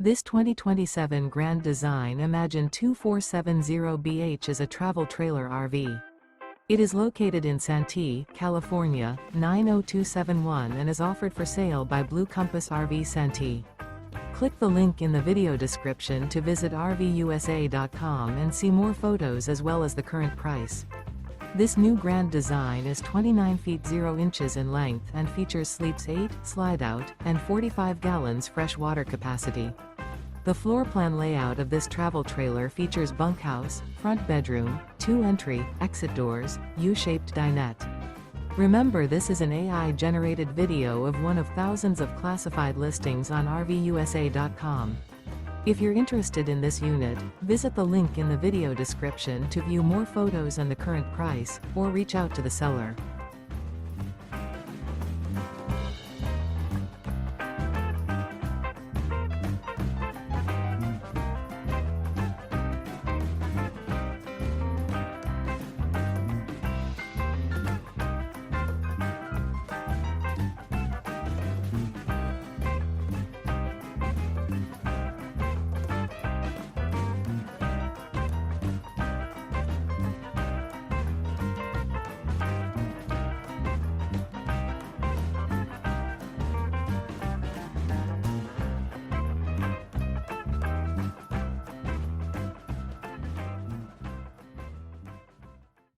This 2027 Grand Design Imagine 2470BH is a travel trailer RV. It is located in Santee, California, 90271 and is offered for sale by Blue Compass RV Santee. Click the link in the video description to visit RVUSA.com and see more photos as well as the current price. This new Grand Design is 29 feet 0 inches in length and features sleeps 8, slide-out, and 45 gallons fresh water capacity. The floor plan layout of this travel trailer features bunkhouse, front bedroom, 2 entry, exit doors, U-shaped dinette. Remember, this is an AI-generated video of one of thousands of classified listings on RVUSA.com. If you're interested in this unit, visit the link in the video description to view more photos and the current price, or reach out to the seller.